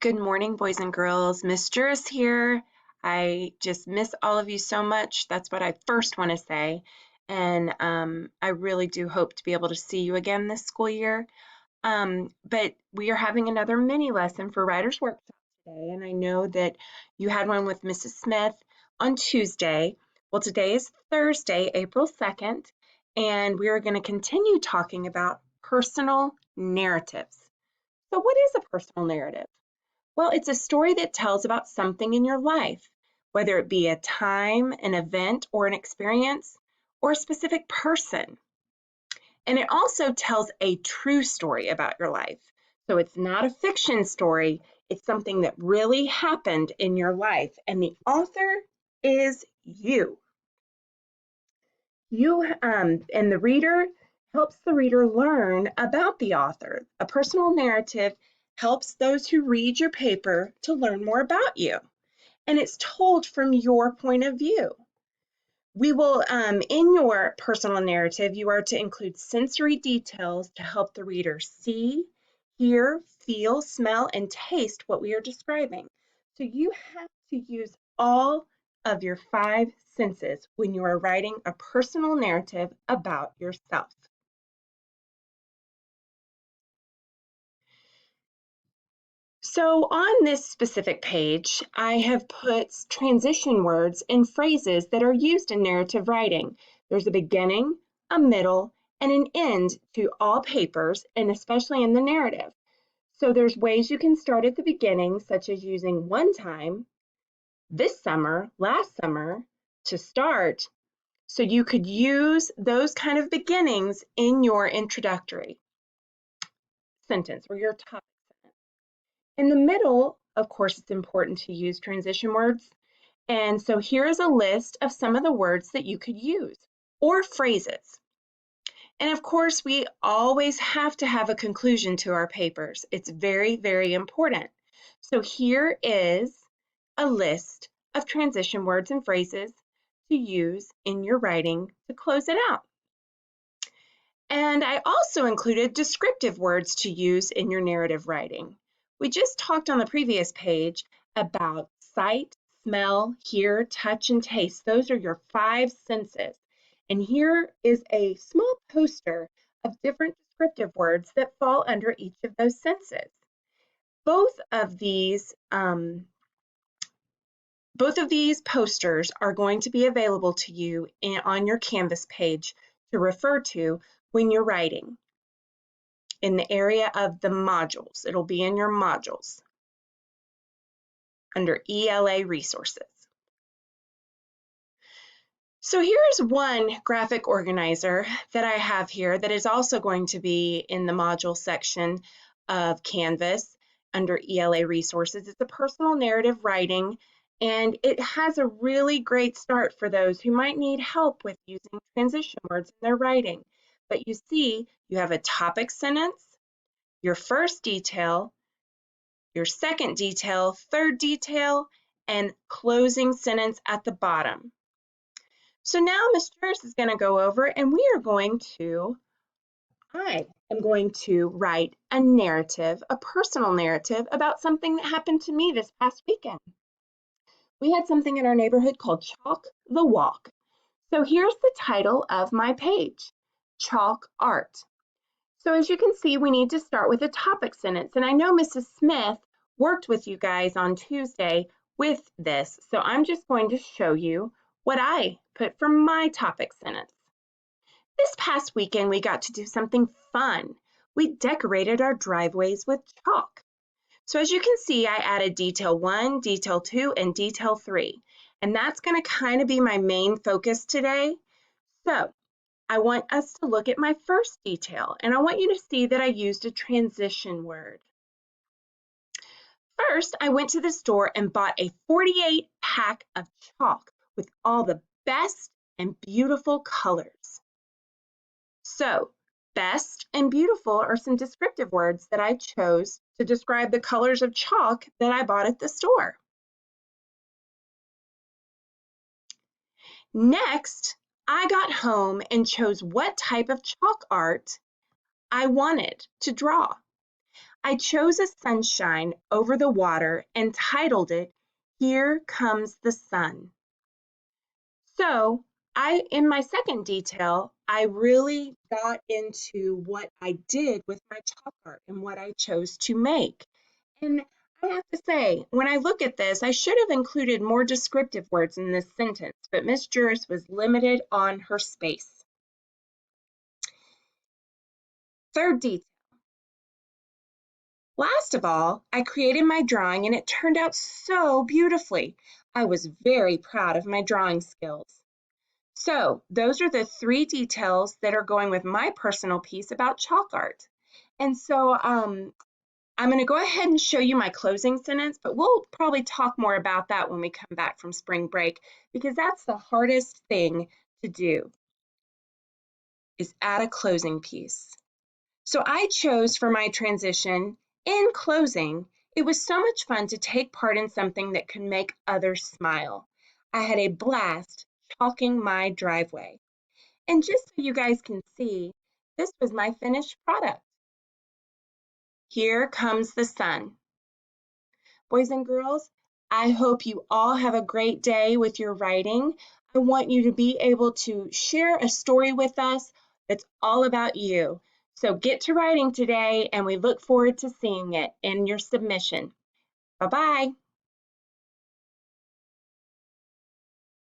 Good morning, boys and girls. Miss Juris here. I just miss all of you so much. That's what I first want to say. And I really do hope to be able to see you again this school year. But we are having another mini lesson for Writer's Workshop today. And I know that you had one with Mrs. Smith on Tuesday. Well, today is Thursday, April 2nd, and we are going to continue talking about personal narratives. So, what is a personal narrative? Well, it's a story that tells about something in your life, whether it be a time, an event, or an experience, or a specific person. And it also tells a true story about your life. So it's not a fiction story, it's something that really happened in your life. And the author is you. And the reader helps the reader learn about the author. A personal narrative helps those who read your paper to learn more about you, and it's told from your point of view. We will, in your personal narrative, you are to include sensory details to help the reader see, hear, feel, smell, and taste what we are describing. So you have to use all of your five senses when you are writing a personal narrative about yourself. So on this specific page, I have put transition words and phrases that are used in narrative writing. There's a beginning, a middle, and an end to all papers, and especially in the narrative. So there's ways you can start at the beginning, such as using one time, this summer, last summer, to start. So you could use those kind of beginnings in your introductory sentence or your topic sentence. In the middle, of course, it's important to use transition words. And so here is a list of some of the words that you could use or phrases. And of course, we always have to have a conclusion to our papers. It's very, very important. So here is a list of transition words and phrases to use in your writing to close it out. And I also included descriptive words to use in your narrative writing. We just talked on the previous page about sight, smell, hear, touch, and taste. Those are your five senses. And here is a small poster of different descriptive words that fall under each of those senses. Both of these posters are going to be available to you on your Canvas page to refer to when you're writing in the area of the modules. It'll be in your modules under ELA resources. So here's one graphic organizer that I have here that is also going to be in the module section of Canvas under ELA resources. It's a personal narrative writing, and it has a really great start for those who might need help with using transition words in their writing. But you see, you have a topic sentence, your first detail, your second detail, third detail, and closing sentence at the bottom. So now Ms. Juris is going to go over and I am going to write a narrative, a personal narrative about something that happened to me this past weekend. We had something in our neighborhood called Chalk the Walk. So here's the title of my page, Chalk Art. So as you can see, we need to start with a topic sentence. And I know Mrs. Smith worked with you guys on Tuesday with this. So I'm just going to show you what I put for my topic sentence. This past weekend, we got to do something fun. We decorated our driveways with chalk. So as you can see, I added detail 1, detail 2, and detail 3. And that's going to kind of be my main focus today. So I want us to look at my first detail, and I want you to see that I used a transition word. First, I went to the store and bought a 48 pack of chalk with all the best and beautiful colors. So, best and beautiful are some descriptive words that I chose to describe the colors of chalk that I bought at the store. Next, I got home and chose what type of chalk art I wanted to draw. I chose a sunshine over the water and titled it, Here Comes the Sun. So in my second detail, I really got into what I did with my chalk art and what I chose to make. And I have to say, when I look at this, I should have included more descriptive words in this sentence, but Miss Juris was limited on her space. Third detail. Last of all, I created my drawing and it turned out so beautifully. I was very proud of my drawing skills. So those are the 3 details that are going with my personal piece about chalk art. And so I'm going to go ahead and show you my closing sentence, but we'll probably talk more about that when we come back from spring break, because that's the hardest thing to do, is add a closing piece. So I chose for my transition, in closing, it was so much fun to take part in something that could make others smile. I had a blast chalking my driveway. And just so you guys can see, this was my finished product. Here comes the sun. Boys and girls, I hope you all have a great day with your writing. I want you to be able to share a story with us that's all about you. So get to writing today, and we look forward to seeing it in your submission. Bye-bye.